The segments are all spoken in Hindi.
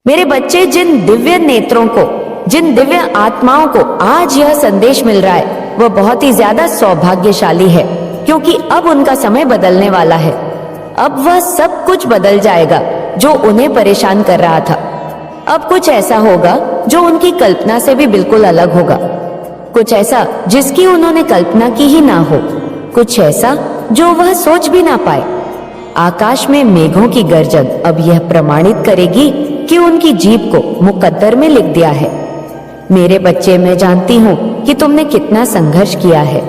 मेरे बच्चे, जिन दिव्य नेत्रों को, जिन दिव्य आत्माओं को आज यह संदेश मिल रहा है वह बहुत ही ज्यादा सौभाग्यशाली है, क्योंकि अब उनका समय बदलने वाला है। अब वह सब कुछ बदल जाएगा जो उन्हें परेशान कर रहा था। अब कुछ ऐसा होगा जो उनकी कल्पना से भी बिल्कुल अलग होगा, कुछ ऐसा जिसकी उन्होंने कल्पना की ही ना हो, कुछ ऐसा जो वह सोच भी ना पाए। आकाश में मेघों की गर्जन अब यह प्रमाणित करेगी कि उनकी जीभ को मुकद्दर में लिख दिया है। मेरे बच्चे, मैं जानती हूँ कि तुमने कितना संघर्ष किया है,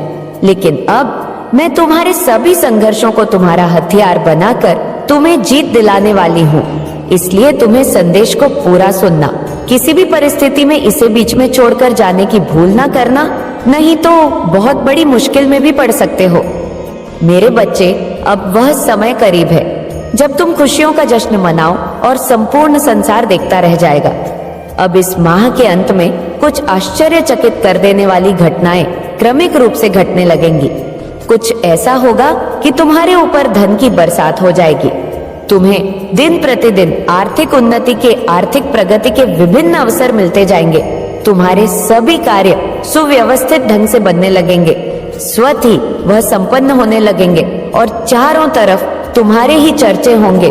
लेकिन अब मैं तुम्हारे सभी संघर्षों को तुम्हारा हथियार बनाकर तुम्हें जीत दिलाने वाली हूँ। इसलिए तुम्हें संदेश को पूरा सुनना, किसी भी परिस्थिति में इसे बीच में छोड़कर जाने की भूल ना करना, नहीं तो बहुत बड़ी मुश्किल में भी पड़ सकते हो। मेरे बच्चे, अब वह समय करीब है जब तुम खुशियों का जश्न मनाओ और संपूर्ण संसार देखता रह जाएगा। अब इस माह के अंत में कुछ आश्चर्यचकित कर देने वाली घटनाएं क्रमिक रूप से घटने लगेंगी। कुछ ऐसा होगा कि तुम्हारे ऊपर धन की बरसात हो जाएगी। तुम्हें दिन प्रतिदिन आर्थिक उन्नति के, आर्थिक प्रगति के विभिन्न अवसर मिलते जाएंगे। तुम्हारे सभी कार्य सुव्यवस्थित ढंग से बनने लगेंगे, स्वतः ही वह संपन्न होने लगेंगे और चारों तरफ तुम्हारे ही चर्चे होंगे।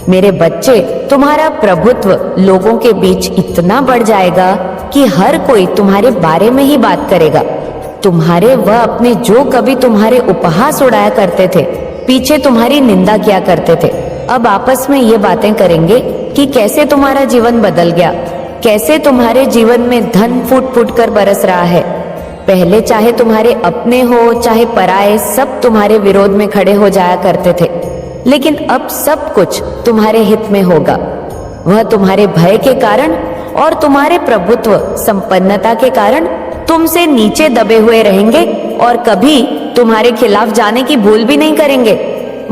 मेरे बच्चे, तुम्हारा प्रभुत्व लोगों के बीच इतना बढ़ जाएगा कि हर कोई तुम्हारे बारे में ही बात करेगा। तुम्हारे वह अपने जो कभी तुम्हारे उपहास उड़ाया करते थे, पीछे तुम्हारी निंदा किया करते थे, अब आपस में ये बातें करेंगे कि कैसे तुम्हारा जीवन बदल गया, कैसे तुम्हारे जीवन में धन फूट फूट कर बरस रहा है। पहले चाहे तुम्हारे अपने हो चाहे पराये, सब तुम्हारे विरोध में खड़े हो जाया करते थे, लेकिन अब सब कुछ तुम्हारे हित में होगा। वह तुम्हारे भय के कारण और तुम्हारे प्रभुत्व संपन्नता के कारण तुमसे नीचे दबे हुए रहेंगे और कभी तुम्हारे खिलाफ जाने की भूल भी नहीं करेंगे।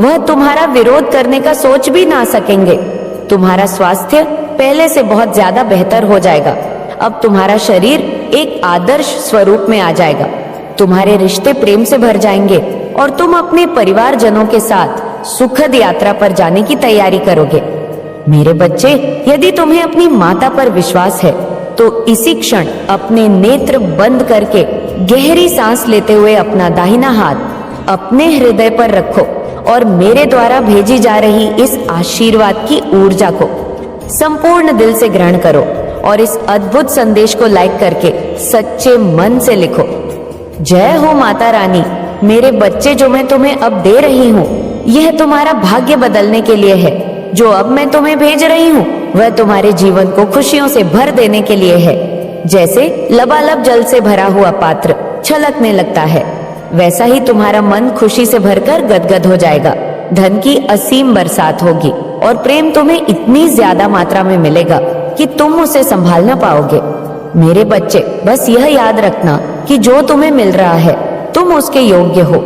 वह तुम्हारा विरोध करने का सोच भी ना सकेंगे। तुम्हारा स्वास्थ्य पहले से बहुत ज्यादा बेहतर हो जाएगा। अब तुम्हारा शरीर एक आदर्श स्वरूप में आ जाएगा। तुम्हारे रिश्ते प्रेम से भर जाएंगे और तुम अपने परिवारजनों के साथ सुखद यात्रा पर जाने की तैयारी करोगे। मेरे बच्चे, यदि तुम्हें अपनी माता पर विश्वास है तो इसी क्षण अपने नेत्र बंद करके गहरी सांस लेते हुए अपना दाहिना हाथ अपने हृदय पर रखो और मेरे द्वारा भेजी जा रही इस आशीर्वाद की ऊर्जा को संपूर्ण दिल से ग्रहण करो और इस अद्भुत संदेश को लाइक करके सच्चे मन से लिखो। जय हो माता रानी। मेरे बच्चे, जो मैं तुम्हें अब दे रही हूँ यह तुम्हारा भाग्य बदलने के लिए है। जो अब मैं तुम्हें भेज रही हूँ वह तुम्हारे जीवन को खुशियों से भर देने के लिए है। जैसे लबालब जल से भरा हुआ पात्र छलकने लगता है, वैसा ही तुम्हारा मन खुशी से भरकर गदगद हो जाएगा। धन की असीम बरसात होगी और प्रेम तुम्हें इतनी ज्यादा मात्रा में मिलेगा कि तुम उसे संभाल ना पाओगे। मेरे बच्चे, बस यह याद रखना कि जो तुम्हें मिल रहा है तुम उसके योग्य हो।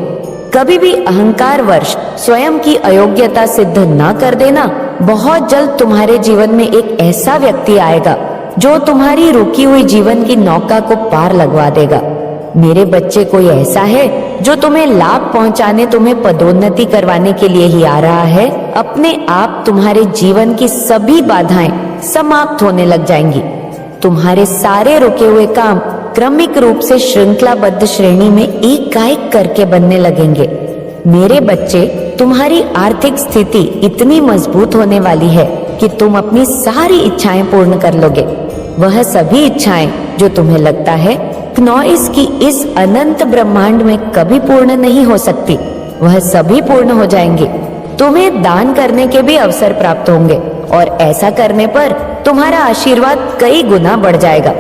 कभी भी अहंकार वर्ष स्वयं की अयोग्यता सिद्ध ना कर देना। बहुत जल्द तुम्हारे जीवन में एक ऐसा व्यक्ति आएगा जो तुम्हारी रुकी हुई जीवन की नौका को पार लगवा देगा। मेरे बच्चे, कोई ऐसा है जो तुम्हें लाभ पहुंचाने, तुम्हें पदोन्नति करवाने के लिए ही आ रहा है। अपने आप तुम्हारे जीवन की सभी बाधाएं समाप्त होने लग जाएंगी। तुम्हारे सारे रुके हुए काम क्रमिक रूप से श्रृंखलाबद्ध श्रेणी में एक करके बनने लगेंगे। मेरे बच्चे, तुम्हारी आर्थिक स्थिति इतनी मजबूत होने वाली है कि तुम अपनी सारी इच्छाएं पूर्ण कर लोगे। वह सभी इच्छाएं जो तुम्हें लगता है क्नॉइस की इस अनंत ब्रह्मांड में कभी पूर्ण नहीं हो सकती, वह सभी पूर्ण हो जाएंगे। तुम्हें दान करने के भी अवसर प्राप्त होंगे और ऐसा करने पर तुम्हारा आशीर्वाद कई गुना बढ़ जाएगा।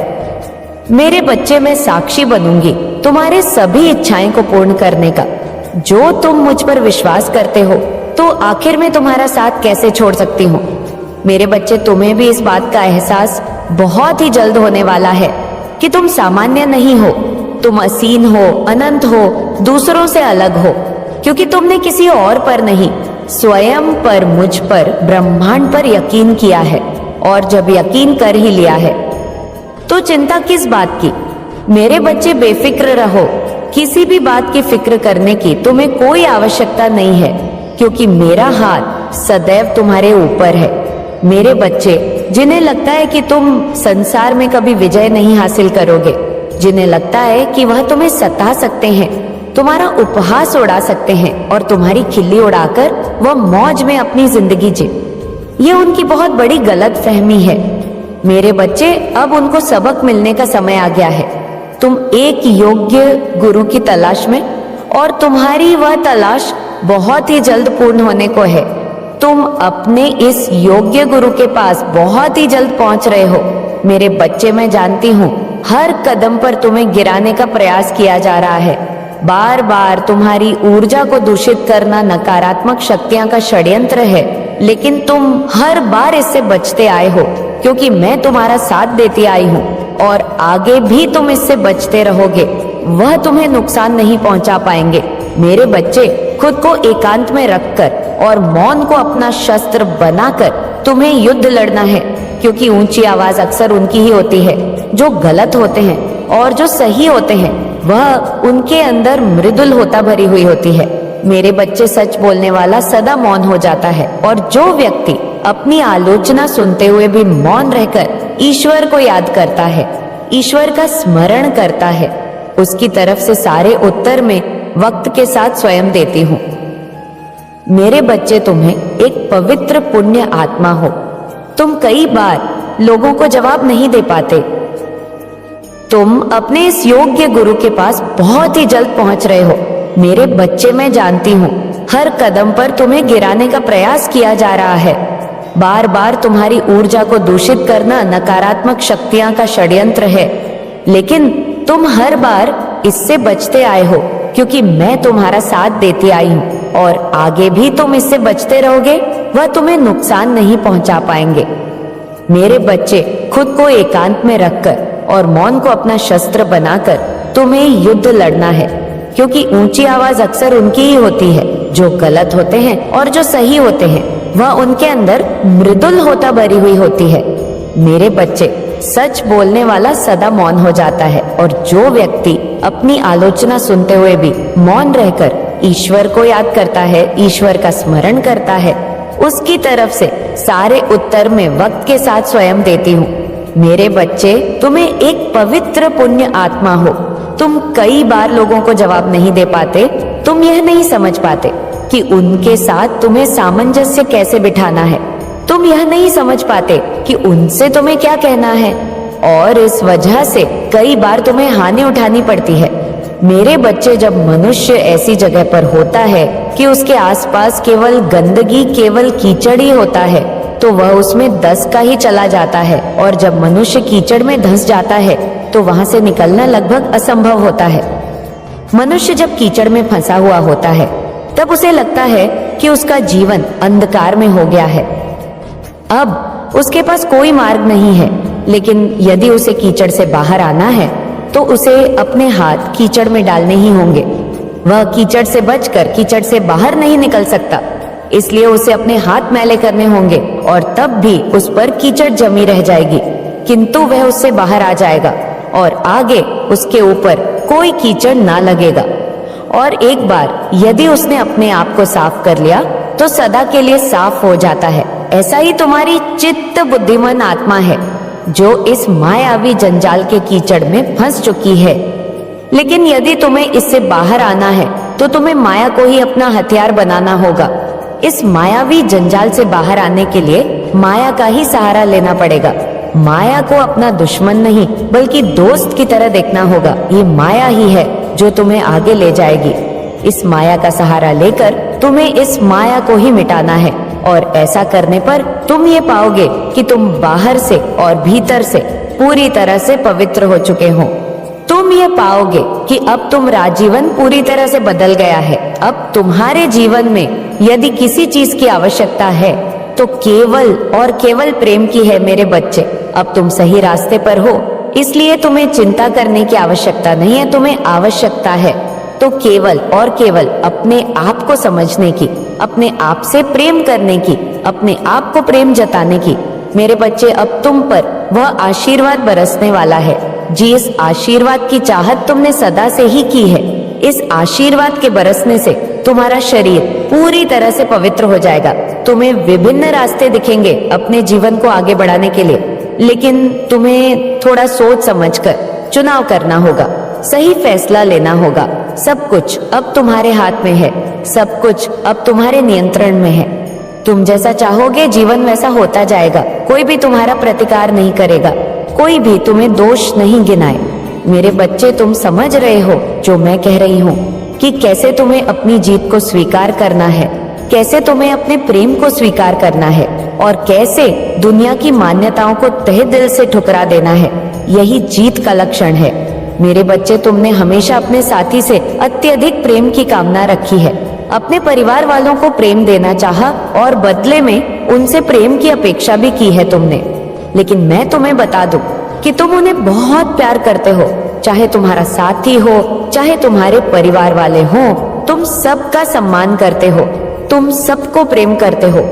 मेरे बच्चे, मैं साक्षी बनूंगी तुम्हारे सभी इच्छाएं को पूर्ण करने का। जो तुम मुझ पर विश्वास करते हो तो आखिर में तुम्हारा साथ कैसे छोड़ सकती हूँ। मेरे बच्चे, तुम्हें भी इस बात का एहसास बहुत ही जल्द होने वाला है कि तुम सामान्य नहीं हो, तुम असीम हो, अनंत हो, दूसरों से अलग हो, क्योंकि तुमने किसी और पर नहीं, स्वयं पर, मुझ पर, ब्रह्मांड पर यकीन किया है। और जब यकीन कर ही लिया है तो चिंता किस बात की। मेरे बच्चे, बेफिक्र रहो। किसी भी बात की फिक्र करने की तुम्हें कोई आवश्यकता नहीं है, क्योंकि मेरा हाथ सदैव तुम्हारे ऊपर है। मेरे बच्चे, जिन्हें लगता है कि तुम संसार में कभी विजय नहीं हासिल करोगे, जिन्हें लगता है कि वह तुम्हें सता सकते हैं, तुम्हारा उपहास उड़ा सकते हैं और तुम्हारी खिल्ली उड़ाकर वह मौज में अपनी जिंदगी जी। ये उनकी बहुत बड़ी गलत फहमी है। मेरे बच्चे, अब उनको सबक मिलने का समय आ गया है। तुम एक योग्य गुरु की तलाश में, और तुम्हारी वह तलाश बहुत ही जल्द पूर्ण होने को है। तुम अपने इस योग्य गुरु के पास बहुत ही जल्द पहुंच रहे हो। मेरे बच्चे, मैं जानती हूँ हर कदम पर तुम्हें गिराने का प्रयास किया जा रहा है। बार बार तुम्हारी ऊर्जा को दूषित करना नकारात्मक शक्तियां का षड्यंत्र है, लेकिन तुम हर बार इससे बचते आए हो, क्योंकि मैं तुम्हारा साथ देती आई हूँ और आगे भी तुम इससे बचते रहोगे। वह तुम्हें नुकसान नहीं पहुंचा पाएंगे। मेरे बच्चे, खुद को एकांत में रखकर और मौन को अपना शस्त्र बनाकर तुम्हें युद्ध लड़ना है, क्योंकि ऊंची आवाज अक्सर उनकी ही होती है जो गलत होते हैं, और जो सही होते हैं वह उनके अंदर मृदुल होता भरी हुई होती है। मेरे बच्चे, सच बोलने वाला सदा मौन हो जाता है, और जो व्यक्ति अपनी आलोचना सुनते हुए भी मौन रहकर ईश्वर को याद करता है, ईश्वर का स्मरण करता है, उसकी तरफ से सारे उत्तर में वक्त के साथ स्वयं देती हूँ। मेरे बच्चे, तुम्हें एक पवित्र पुण्य आत्मा हो। तुम कई बार लोगों को जवाब नहीं दे पाते। तुम अपने इस योग्य गुरु के पास बहुत ही जल्द पहुंच रहे हो। मेरे बच्चे, मैं जानती हूँ हर कदम पर तुम्हें गिराने का प्रयास किया जा रहा है। बार बार तुम्हारी ऊर्जा को दूषित करना नकारात्मक शक्तियां का षड्यंत्र है, लेकिन तुम हर बार इससे बचते आए हो, क्योंकि मैं तुम्हारा साथ देती आई हूँ और आगे भी तुम इससे बचते रहोगे। वह तुम्हें नुकसान नहीं पहुंचा पाएंगे। मेरे बच्चे, खुद को एकांत में रखकर और मौन को अपना शस्त्र बनाकर तुम्हें युद्ध लड़ना है, क्योंकि ऊंची आवाज अक्सर उनकी ही होती है जो गलत होते हैं, और जो सही होते हैं वह उनके अंदर मृदुल होता भरी हुई होती है। मेरे बच्चे, सच बोलने वाला सदा मौन हो जाता है, और जो व्यक्ति अपनी आलोचना सुनते हुए भी मौन रहकर ईश्वर को याद करता है, ईश्वर का स्मरण करता है, उसकी तरफ से सारे उत्तर में वक्त के साथ स्वयं देती हूँ। मेरे बच्चे, तुम्हें एक पवित्र पुण्य आत्मा हो। तुम कई बार लोगों को जवाब नहीं दे पाते। तुम यह नहीं समझ पाते कि उनके साथ तुम्हें सामंजस्य कैसे बिठाना है। तुम यह नहीं समझ पाते कि उनसे तुम्हें क्या कहना है, और इस वजह से कई बार तुम्हें हानि उठानी पड़ती है। मेरे बच्चे, जब मनुष्य ऐसी जगह पर होता है कि उसके आसपास केवल गंदगी, केवल कीचड़ ही होता है, तो वह उसमें धंस का ही चला जाता है, और जब मनुष्य कीचड़ में धंस जाता है तो वहां से निकलना लगभग असंभव होता है। मनुष्य जब कीचड़ में फंसा हुआ होता है तब उसे लगता है कि उसका जीवन अंधकार में हो गया है। अब उसके पास कोई मार्ग नहीं है, लेकिन यदि उसे कीचड़ से बाहर आना है तो उसे अपने हाथ कीचड़ में डालने ही होंगे। वह कीचड़ से बचकर कीचड़ से बाहर नहीं निकल सकता, इसलिए उसे अपने हाथ मैले करने होंगे, और तब भी उस पर कीचड़ जमी रह जाएगी, किंतु वह उससे बाहर आ जाएगा और आगे उसके ऊपर कोई कीचड़ ना लगेगा। और एक बार यदि उसने अपने आप को साफ कर लिया तो सदा के लिए साफ हो जाता है। ऐसा ही तुम्हारी चित्त बुद्धिमान आत्मा है, जो इस मायावी जंजाल के कीचड़ में फंस चुकी है। लेकिन यदि तुम्हें इससे बाहर आना है तो तुम्हें माया को ही अपना हथियार बनाना होगा। इस मायावी जंजाल से बाहर आने के लिए माया का ही सहारा लेना पड़ेगा। माया को अपना दुश्मन नहीं बल्कि दोस्त की तरह देखना होगा। ये माया ही है जो तुम्हें आगे ले जाएगी। इस माया का सहारा लेकर तुम्हें इस माया को ही मिटाना है, और ऐसा करने पर तुम ये पाओगे कि तुम बाहर से और भीतर से पूरी तरह से पवित्र हो चुके हो। तुम ये पाओगे कि अब तुम राजीवन पूरी तरह से बदल गया है। अब तुम्हारे जीवन में यदि किसी चीज की आवश्यकता है तो केवल और केवल प्रेम की है। मेरे बच्चे, अब तुम सही रास्ते पर हो, इसलिए तुम्हें चिंता करने की आवश्यकता नहीं है। तुम्हें आवश्यकता है तो केवल और केवल अपने आप को समझने की, अपने आप से प्रेम करने की, अपने आप को प्रेम जताने की। मेरे बच्चे, अब तुम पर वह आशीर्वाद बरसने वाला है जिस आशीर्वाद की चाहत तुमने सदा से ही की है। इस आशीर्वाद के बरसने से तुम्हारा शरीर पूरी तरह से पवित्र हो जाएगा। तुम्हें विभिन्न रास्ते दिखेंगे अपने जीवन को आगे बढ़ाने के लिए, लेकिन तुम्हें थोड़ा सोच समझकर चुनाव करना होगा, सही फैसला लेना होगा। सब कुछ अब तुम्हारे हाथ में है, सब कुछ अब तुम्हारे नियंत्रण में है। तुम जैसा चाहोगे जीवन वैसा होता जाएगा। कोई भी तुम्हारा प्रतिकार नहीं करेगा, कोई भी तुम्हें दोष नहीं गिनाए। मेरे बच्चे, तुम समझ रहे हो जो मैं कह रही हूँ कि कैसे तुम्हें अपनी जीत को स्वीकार करना है, कैसे तुम्हें अपने प्रेम को स्वीकार करना है और कैसे दुनिया की मान्यताओं को तहे दिल से ठुकरा देना है। यही जीत का लक्षण है। मेरे बच्चे, तुमने हमेशा अपने साथी से अत्यधिक प्रेम की कामना रखी है, अपने परिवार वालों को प्रेम देना चाहा और बदले में उनसे प्रेम की अपेक्षा भी की है तुमने। लेकिन मैं तुम्हें बता दूं कि तुम उन्हें बहुत प्यार करते हो, चाहे तुम्हारा साथी हो, चाहे तुम्हारे परिवार वाले हो। तुम सबका सम्मान करते हो, तुम सबको प्रेम करते हो।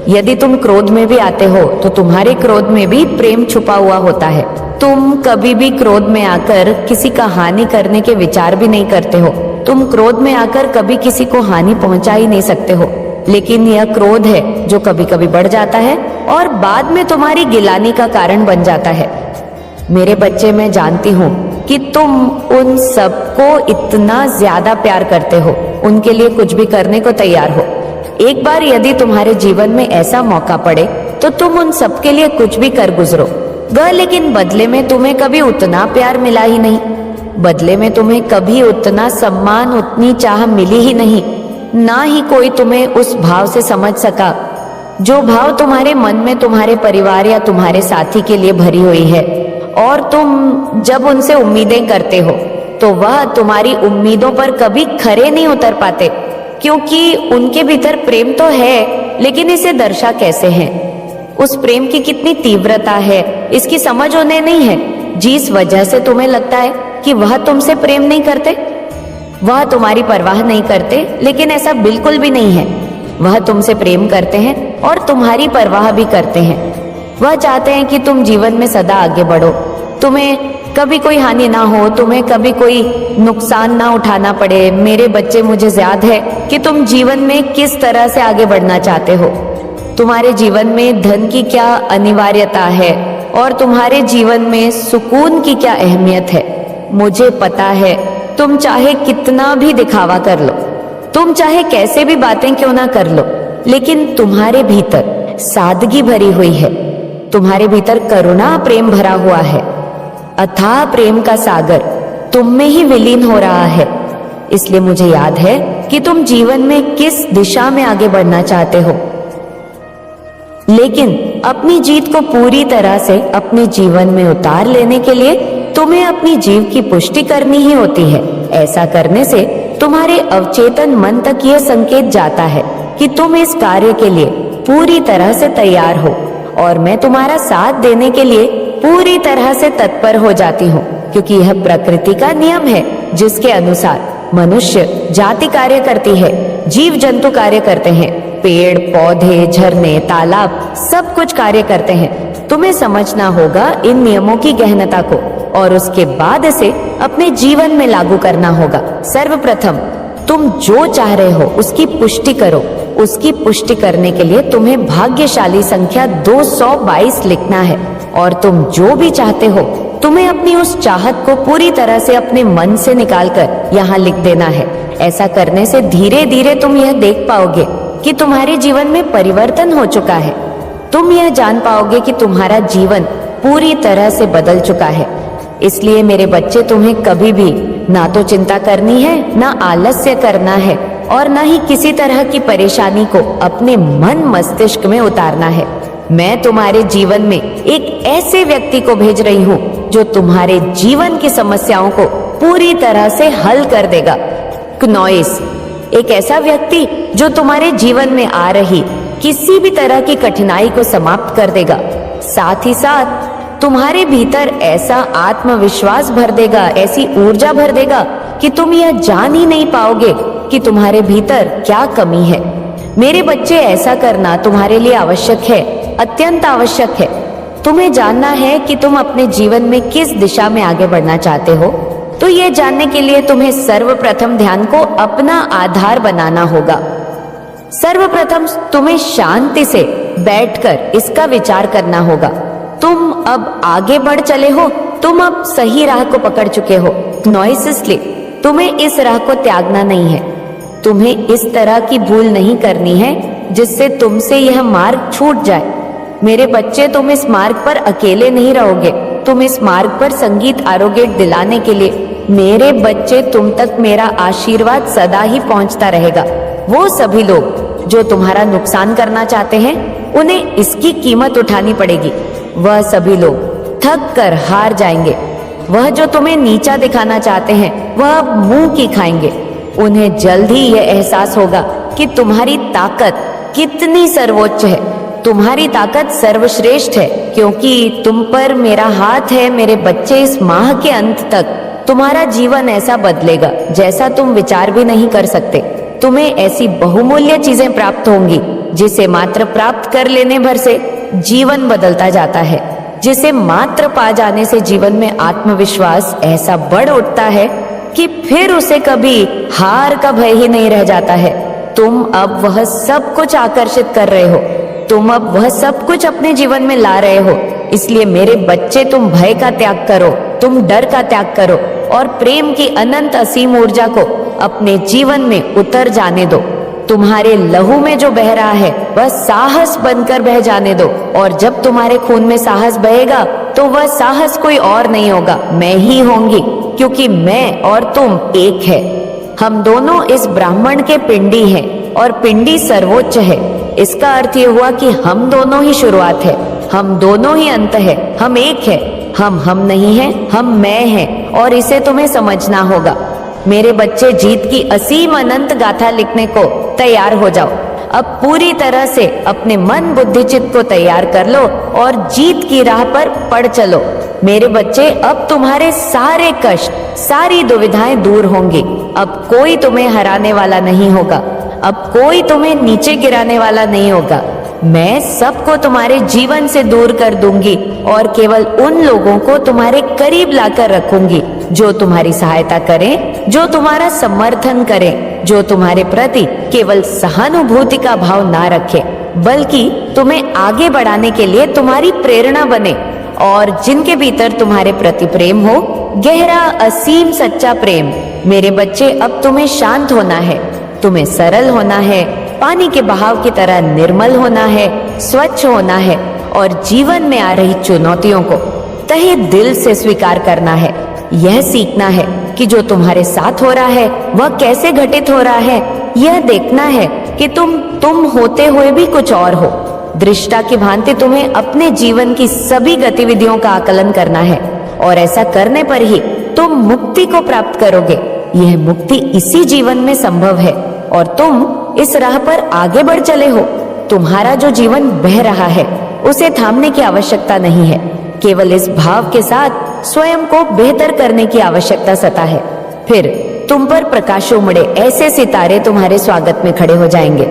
यदि तुम क्रोध में भी आते हो तो तुम्हारे क्रोध में भी प्रेम छुपा हुआ होता है। तुम कभी भी क्रोध में आकर किसी का हानि करने के विचार भी नहीं करते हो। तुम क्रोध में आकर कभी किसी को हानि पहुंचा ही नहीं सकते हो। लेकिन यह क्रोध है जो कभी कभी बढ़ जाता है और बाद में तुम्हारी गिलानी का कारण बन जाता है। मेरे बच्चे, मैं जानती हूँ कि तुम उन सबको इतना ज्यादा प्यार करते हो, उनके लिए कुछ भी करने को तैयार हो। एक बार यदि तुम्हारे जीवन में ऐसा मौका पड़े तो तुम उन सबके लिए कुछ भी कर गुजरो। लेकिन बदले में तुम्हें कभी उतना प्यार मिला ही नहीं, बदले में तुम्हें कभी उतना सम्मान, उतनी चाह मिली ही नहीं। ना ही कोई तुम्हें उस भाव से समझ सका जो भाव तुम्हारे मन में तुम्हारे परिवार या तुम्हारे साथी के लिए भरी हुई है। और तुम जब उनसे उम्मीदें करते हो तो वह तुम्हारी उम्मीदों पर कभी खरे नहीं उतर पाते, क्योंकि उनके भीतर प्रेम तो है, लेकिन इसे दर्शा कैसे है, उस प्रेम की कितनी तीव्रता है, इसकी समझ उन्हें नहीं है। जिस वजह से तुम्हें लगता है कि वह तुमसे प्रेम नहीं करते, वह तुम्हारी परवाह नहीं करते, लेकिन ऐसा बिल्कुल भी नहीं है। वह तुमसे प्रेम करते हैं और तुम्हारी परवाह भी करते हैं। वह चाहते हैं कि तुम जीवन में सदा आगे बढ़ो, तुम्हें कभी कोई हानि ना हो, तुम्हें कभी कोई नुकसान ना उठाना पड़े। मेरे बच्चे, मुझे याद है कि तुम जीवन में किस तरह से आगे बढ़ना चाहते हो, तुम्हारे जीवन में धन की क्या अनिवार्यता है और तुम्हारे जीवन में सुकून की क्या अहमियत है। मुझे पता है, तुम चाहे कितना भी दिखावा कर लो, तुम चाहे कैसे भी बातें क्यों ना कर लो, लेकिन तुम्हारे भीतर सादगी भरी हुई है, तुम्हारे भीतर करुणा प्रेम भरा हुआ है। अथाह प्रेम का सागर तुम में ही विलीन हो रहा है। इसलिए मुझे याद है कि तुम जीवन में किस दिशा में आगे बढ़ना चाहते हो, लेकिन अपनी जीत को पूरी तरह से अपने जीवन में उतार लेने के लिए तुम्हें अपनी जीव की पुष्टि करनी ही होती है। ऐसा करने से तुम्हारे अवचेतन मन तक यह संकेत जाता है कि तुम इस कार्य के लिए पूरी तरह से तैयार हो, और मैं तुम्हारा साथ देने के लिए पूरी तरह से तत्पर हो जाती हूँ, क्योंकि यह प्रकृति का नियम है जिसके अनुसार मनुष्य जाति कार्य करती है, जीव जंतु कार्य करते हैं, पेड़ पौधे, झरने, तालाब सब कुछ कार्य करते हैं। तुम्हें समझना होगा इन नियमों की गहनता को और उसके बाद इसे अपने जीवन में लागू करना होगा। सर्वप्रथम तुम जो चाह रहे हो उसकी पुष्टि करो। उसकी पुष्टि करने के लिए तुम्हें भाग्यशाली संख्या 222 लिखना है, और तुम जो भी चाहते हो तुम्हें अपनी उस चाहत को पूरी तरह से अपने मन से निकालकर यहाँ लिख देना है। ऐसा करने से धीरे धीरे तुम यह देख पाओगे कि तुम्हारे जीवन में परिवर्तन हो चुका है। तुम यह जान पाओगे कि तुम्हारा जीवन पूरी तरह से बदल चुका है। इसलिए मेरे बच्चे, तुम्हें कभी भी ना तो चिंता करनी है, ना आलस्य करना है, और ना ही किसी तरह की परेशानी को अपने मन मस्तिष्क में उतारना है। मैं तुम्हारे जीवन में एक ऐसे व्यक्ति को भेज रही हूँ जो तुम्हारे जीवन की समस्याओं को पूरी तरह से हल कर देगा। क्नोइस, एक ऐसा व्यक्ति जो तुम्हारे जीवन में आ रही किसी भी तरह की कठिनाई को समाप्त कर देगा। साथ ही साथ तुम्हारे भीतर ऐसा आत्मविश्वास भर देगा, ऐसी ऊर्जा भर देगा कि तुम यह जान ही नहीं पाओगे कि तुम्हारे भीतर क्या कमी है। मेरे बच्चे, ऐसा करना तुम्हारे लिए आवश्यक है, अत्यंत आवश्यक है। तुम्हें जानना है कि तुम अपने जीवन में किस दिशा में आगे बढ़ना चाहते हो, तो ये जानने के लिए तुम्हें सर्वप्रथम ध्यान को अपना आधार बनाना होगा। सर्वप्रथम तुम्हें शांति से बैठकर इसका विचार करना होगा। तुम अब आगे बढ़ चले हो, तुम अब सही राह को पकड़ चुके हो। नॉइसेसली तुम्हें इस राह को त्यागना नहीं है। तुम्हें इस तरह की भूल नहीं करनी है जिससे तुमसे यह मार्ग छूट जाए। मेरे बच्चे, तुम इस मार्ग पर अकेले नहीं रहोगे। तुम इस मार्ग पर संगीत आरोग्य दिलाने के लिए, मेरे बच्चे, तुम तक मेरा आशीर्वाद सदा ही पहुंचता रहेगा। वो सभी लोग जो तुम्हारा नुकसान करना चाहते हैं, उन्हें इसकी कीमत उठानी पड़ेगी। वह सभी लोग थक कर हार जाएंगे। वह जो तुम्हें नीचा दिखाना चाहते हैं, वह अब मुंह की खाएंगे। उन्हें जल्द ही यह एहसास होगा कि तुम्हारी ताकत कितनी सर्वोच्च है। तुम्हारी ताकत सर्वश्रेष्ठ है, क्योंकि तुम पर मेरा हाथ है। मेरे बच्चे, इस माह के अंत तक तुम्हारा जीवन ऐसा बदलेगा जैसा तुम विचार भी नहीं कर सकते। तुम्हें ऐसी बहुमूल्य चीजें प्राप्त होंगी जिसे मात्र प्राप्त कर लेने भर से जीवन बदलता जाता है, जिसे मात्र पा जाने से जीवन में आत्मविश्वास ऐसा बढ़ उठता है कि फिर उसे कभी हार का भय ही नहीं रह जाता है। तुम अब वह सब कुछ आकर्षित कर रहे हो। तुम अब वह सब कुछ अपने जीवन में ला रहे हो। इसलिए मेरे बच्चे, तुम भय का त्याग करो, तुम डर का त्याग करो और प्रेम की अनंत असीम ऊर्जा को अपने जीवन में उतर जाने दो। तुम्हारे लहू में जो बह रहा है वह साहस बनकर बह जाने दो। और जब तुम्हारे खून में साहस बहेगा तो वह साहस कोई और नहीं होगा, मैं ही होंगी, क्योंकि मैं और तुम एक है। हम दोनों इस ब्राह्मण के पिंडी हैं और पिंडी सर्वोच्च है। इसका अर्थ ये हुआ कि हम दोनों ही शुरुआत है, हम दोनों ही अंत है, हम एक है। हम नहीं हैं, हम मैं हैं, और इसे तुम्हें समझना होगा। मेरे बच्चे, जीत की असीम अनंत गाथा लिखने को तैयार हो जाओ। अब पूरी तरह से अपने मन बुद्धि चित्त को तैयार कर लो और जीत की राह पर पड़ चलो। मेरे बच्चे, अब तुम्हारे सारे कष्ट, सारी दुविधाएं दूर होंगी। अब कोई तुम्हें हराने वाला नहीं होगा, अब कोई तुम्हें नीचे गिराने वाला नहीं होगा। मैं सबको तुम्हारे जीवन से दूर कर दूंगी और केवल उन लोगों को तुम्हारे करीब लाकर रखूंगी जो तुम्हारी सहायता करें, जो तुम्हारा समर्थन करें, जो तुम्हारे प्रति केवल सहानुभूति का भाव ना रखे, बल्कि तुम्हें आगे बढ़ाने के लिए तुम्हारी प्रेरणा बने, और जिनके भीतर तुम्हारे प्रति प्रेम हो, गहरा असीम सच्चा प्रेम। मेरे बच्चे, अब तुम्हें शांत होना है, तुम्हें सरल होना है, पानी के बहाव की तरह निर्मल होना है, स्वच्छ होना है, और जीवन में आ रही चुनौतियों को तहे दिल से स्वीकार करना है। यह सीखना है कि जो तुम्हारे साथ हो रहा है वह कैसे घटित हो रहा है। यह देखना है कि तुम होते हुए भी कुछ और हो। दृष्टा की भांति तुम्हें अपने जीवन की सभी गतिविधियों का आकलन करना है, और ऐसा करने पर ही तुम मुक्ति को प्राप्त करोगे। यह मुक्ति इसी जीवन में संभव है और तुम इस राह पर आगे बढ़ चले हो। तुम्हारा जो जीवन बह रहा है उसे थामने की आवश्यकता नहीं है, केवल इस भाव के साथ स्वयं को बेहतर करने की आवश्यकता सता है। फिर तुम पर प्रकाश उमड़े ऐसे सितारे तुम्हारे स्वागत में खड़े हो जाएंगे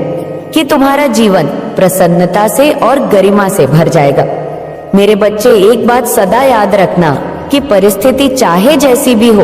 कि तुम्हारा जीवन प्रसन्नता से और गरिमा से भर जाएगा। मेरे बच्चे, एक बात सदा याद रखना कि परिस्थिति चाहे जैसी भी हो,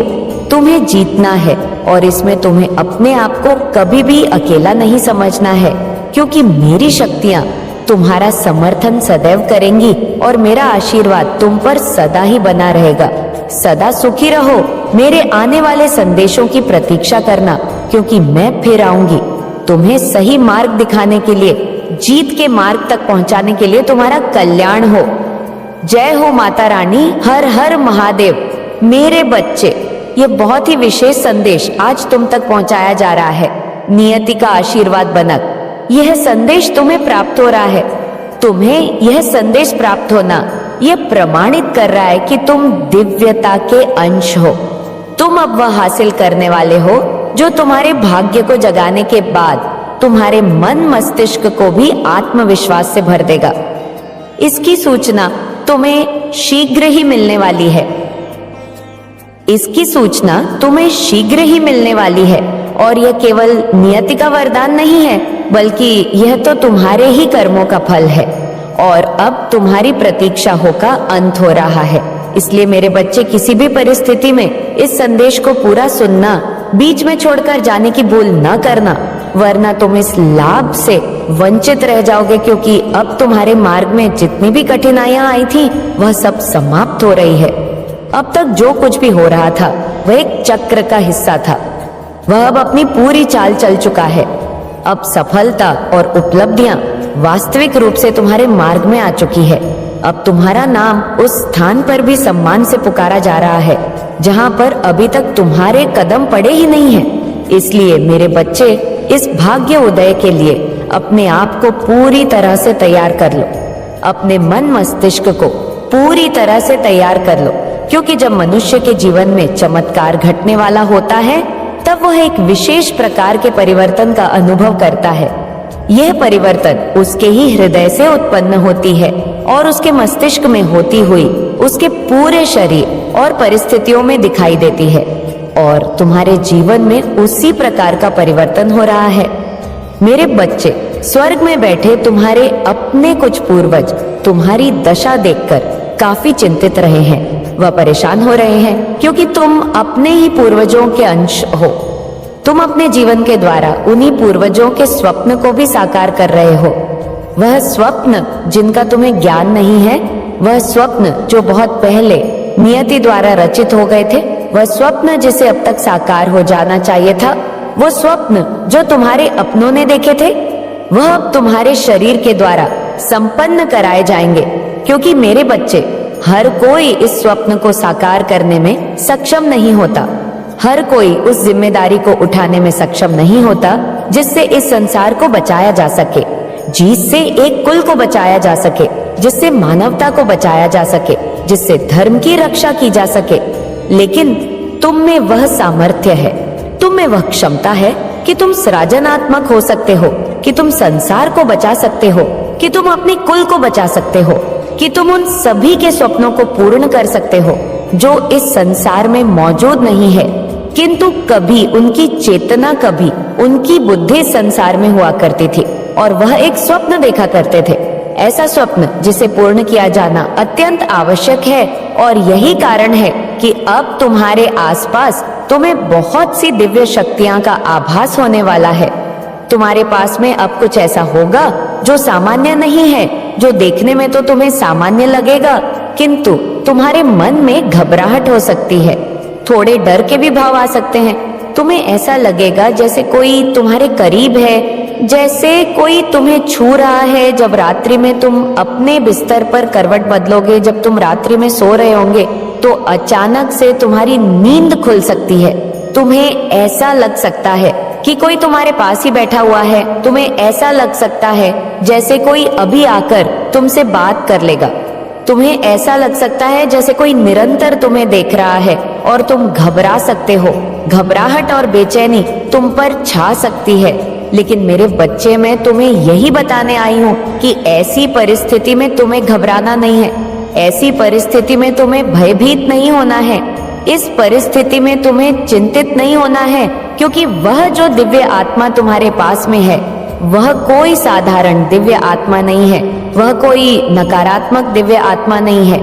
तुम्हें जीतना है, और इसमें तुम्हें अपने आप को कभी भी अकेला नहीं समझना है, क्योंकि मेरी शक्तियां तुम्हारा समर्थन सदैव करेंगी और मेरा आशीर्वाद तुम पर सदा ही बना रहेगा। सदा सुखी रहो। मेरे आने वाले संदेशों की प्रतीक्षा करना, क्योंकि मैं फिर आऊंगी तुम्हें सही मार्ग दिखाने के लिए, जीत के मार्ग तक पहुंचाने के लिए। तुम्हारा कल्याण हो। जय हो माता रानी। हर हर महादेव। मेरे बच्चे, ये बहुत ही विशेष संदेश आज तुम तक पहुंचाया जा रहा है। नियति का आशीर्वाद बनक, यह संदेश तुम्हें प्राप्त हो रहा है। तुम्हें यह संदेश प्राप्त होना यह प्रमाणित कर रहा है कि तुम दिव्यता के अंश हो। तुम अब वह हासिल करने वाले हो जो तुम्हारे भाग्य को जगाने के बाद तुम्हारे मन मस्तिष्क को भी आत्मविश्वास से भर देगा। इसकी सूचना तुम्हें शीघ्र ही मिलने वाली है। इसकी सूचना तुम्हें शीघ्र ही मिलने वाली है, और यह केवल नियति का वरदान नहीं है, बल्कि यह तो तुम्हारे ही कर्मों का फल है। और अब तुम्हारी प्रतीक्षा का अंत हो रहा है। इसलिए मेरे बच्चे किसी भी परिस्थिति में इस संदेश को पूरा सुनना, बीच में छोड़कर जाने की भूल न करना, वरना तुम इस लाभ से वंचित रह जाओगे, क्योंकि अब तुम्हारे मार्ग में जितनी भी कठिनाइयां आई थी वह सब समाप्त हो रही है। अब तक जो कुछ भी हो रहा था वह एक चक्र का हिस्सा था। वह अब अपनी पूरी चाल चल चुका है। अब सफलता और उपलब्धियां वास्तविक रूप से तुम्हारे मार्ग में आ चुकी है। अब तुम्हारा नाम उस स्थान पर भी सम्मान से पुकारा जा रहा है जहां पर अभी तक तुम्हारे कदम पड़े ही नहीं हैं। इसलिए मेरे बच्चे, इस भाग्य उदय के लिए अपने आप को पूरी तरह से तैयार कर लो। अपने मन मस्तिष्क को पूरी तरह से तैयार कर लो, क्योंकि जब मनुष्य के जीवन में चमत्कार घटने वाला होता है तब वह एक विशेष प्रकार के परिवर्तन का अनुभव करता है। यह परिवर्तन उसके ही हृदय से उत्पन्न होती है और उसके मस्तिष्क में होती हुई उसके पूरे शरीर और परिस्थितियों में दिखाई देती है, और तुम्हारे जीवन में उसी प्रकार का परिवर्तन हो रहा है। मेरे बच्चे, स्वर्ग में बैठे तुम्हारे अपने कुछ पूर्वज तुम्हारी दशा देखकर काफी चिंतित रहे हैं। वह परेशान हो रहे हैं क्योंकि तुम अपने ही पूर्वजों के अंश हो। तुम अपने जीवन के द्वारा उन्हीं पूर्वजों के स्वप्न को भी साकार कर रहे हो। वह स्वप्न जिनका तुम्हें ज्ञान नहीं है, वह स्वप्न जो बहुत पहले नियति द्वारा रचित हो गए थे, वह स्वप्न जिसे अब तक साकार हो जाना चाहिए था, वो स्वप्न जो तुम्हारे अपनों ने देखे थे, वह अब तुम्हारे शरीर के द्वारा संपन्न कराए जाएंगे। क्योंकि मेरे बच्चे, हर कोई इस स्वप्न को साकार करने में सक्षम नहीं होता। हर कोई उस जिम्मेदारी को उठाने में सक्षम नहीं होता जिससे इस संसार को बचाया जा सके, जिससे एक कुल को बचाया जा सके, जिससे मानवता को बचाया जा सके, जिससे धर्म की रक्षा की जा सके। लेकिन तुम में वह सामर्थ्य है, तुम में वह क्षमता है कि तुम सृजनात्मक हो सकते हो, कि तुम संसार को बचा सकते हो, कि तुम अपने कुल को बचा सकते हो, कि तुम उन सभी के स्वप्नों को पूर्ण कर सकते हो जो इस संसार में मौजूद नहीं है, किंतु कभी उनकी चेतना, कभी उनकी बुद्धि संसार में हुआ करती थी और वह एक स्वप्न देखा करते थे। ऐसा स्वप्न जिसे पूर्ण किया जाना अत्यंत आवश्यक है, और यही कारण है कि अब तुम्हारे आसपास तुम्हें बहुत सी दिव्य शक्तियां का आभास होने वाला है। तुम्हारे पास में अब कुछ ऐसा होगा जो सामान्य नहीं है, जो देखने में तो तुम्हें सामान्य लगेगा, किंतु तुम्हारे मन में घबराहट हो सकती है, थोड़े डर के भी भाव आ सकते हैं। तुम्हें ऐसा लगेगा जैसे कोई तुम्हारे करीब है, जैसे कोई तुम्हें छू रहा है। जब रात्रि में तुम अपने बिस्तर पर करवट बदलोगे, जब तुम रात्रि में सो रहे होंगे, तो अचानक से तुम्हारी नींद खुल सकती है। तुम्हें ऐसा लग सकता है कि कोई तुम्हारे पास ही बैठा हुआ है। तुम्हें ऐसा लग सकता है जैसे कोई अभी आकर तुमसे बात कर लेगा। तुम्हें ऐसा लग सकता है जैसे कोई निरंतर तुम्हें देख रहा है और तुम घबरा सकते हो। घबराहट और बेचैनी तुम पर छा सकती है। लेकिन मेरे बच्चे, मैं तुम्हें यही बताने आई हूँ कि ऐसी परिस्थिति में तुम्हें घबराना नहीं है, ऐसी परिस्थिति में तुम्हें भयभीत नहीं होना है, इस परिस्थिति में तुम्हें चिंतित नहीं होना है, क्योंकि वह जो दिव्य आत्मा तुम्हारे पास में है वह कोई साधारण दिव्य आत्मा नहीं है, वह कोई नकारात्मक दिव्य आत्मा नहीं है।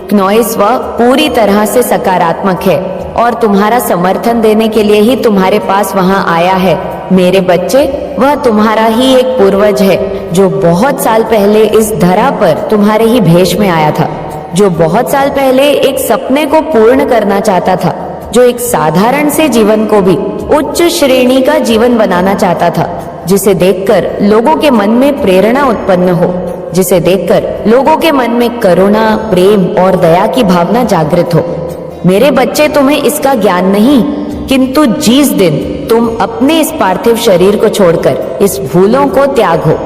क्नोइस वह पूरी तरह से सकारात्मक है और तुम्हारा समर्थन देने के लिए ही तुम्हारे पास वहां आया है। मेरे बच्चे, वह तुम्हारा ही एक पूर्वज है जो बहुत साल पहले इस धरा पर तुम्हारे ही भेष में आया था, जो बहुत साल पहले एक सपने को पूर्ण करना चाहता था, जो एक साधारण से जीवन को भी उच्च श्रेणी का जीवन बनाना चाहता था, जिसे देखकर लोगों के मन में प्रेरणा उत्पन्न हो, जिसे देखकर लोगों के मन में करुणा, प्रेम और दया की भावना जागृत हो। मेरे बच्चे, तुम्हें इसका ज्ञान नहीं, किंतु जिस दिन तुम अपने इस पार्थिव शरीर को छोड़कर इस भूलों को त्यागो,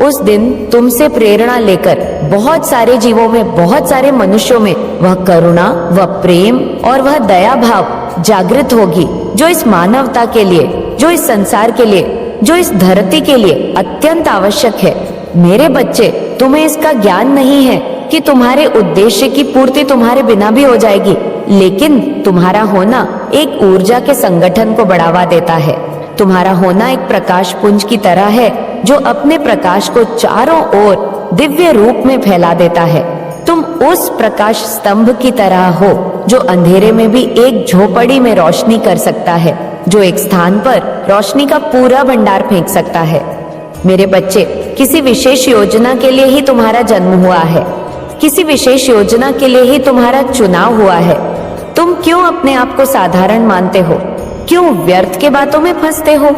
उस दिन तुमसे प्रेरणा लेकर बहुत सारे जीवों में, बहुत सारे मनुष्यों में वह करुणा, वह प्रेम और वह दया भाव जागृत होगी, जो इस मानवता के लिए, जो इस संसार के लिए, जो इस धरती के लिए अत्यंत आवश्यक है। मेरे बच्चे, तुम्हें इसका ज्ञान नहीं है कि तुम्हारे उद्देश्य की पूर्ति तुम्हारे बिना भी हो जाएगी, लेकिन तुम्हारा होना एक ऊर्जा के संगठन को बढ़ावा देता है। तुम्हारा होना एक प्रकाश पुंज की तरह है जो अपने प्रकाश को चारों ओर दिव्य रूप में फैला देता है। तुम उस प्रकाश स्तंभ की तरह हो जो अंधेरे में भी एक झोपड़ी में रोशनी कर सकता है, जो एक स्थान पर रोशनी का पूरा भंडार फेंक सकता है। मेरे बच्चे, किसी विशेष योजना के लिए ही तुम्हारा जन्म हुआ है, किसी विशेष योजना के लिए ही तुम्हारा चुनाव हुआ है। तुम क्यों अपने आप को साधारण मानते हो? क्यों व्यर्थ के बातों में फंसते हो?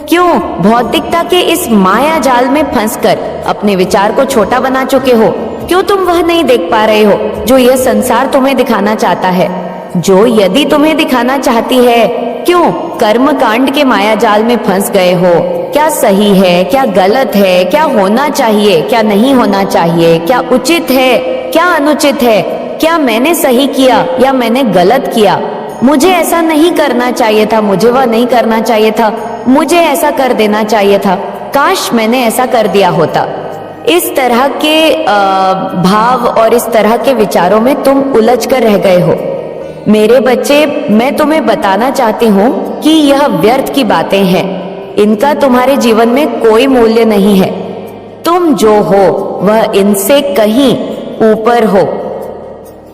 क्यों भौतिकता के इस माया जाल में फंसकर अपने विचार को छोटा बना चुके हो? क्यों तुम वह नहीं देख पा रहे हो जो यह संसार तुम्हें दिखाना चाहता है, जो यदि तुम्हें दिखाना चाहती है? क्यों कर्म कांड के माया जाल में फंस गए हो? क्या सही है, क्या गलत है, क्या होना चाहिए, क्या नहीं होना चाहिए, क्या उचित है, क्या अनुचित है, क्या मैंने सही किया या मैंने गलत किया, मुझे ऐसा नहीं करना चाहिए था, मुझे वह नहीं करना चाहिए था, मुझे ऐसा कर देना चाहिए था, काश मैंने ऐसा कर दिया होता। इस तरह के भाव और इस तरह के विचारों में तुम उलझ कर रह गए हो। मेरे बच्चे, मैं तुम्हें बताना चाहती हूँ कि यह व्यर्थ की बातें हैं, इनका तुम्हारे जीवन में कोई मूल्य नहीं है। तुम जो हो वह इनसे कहीं ऊपर हो।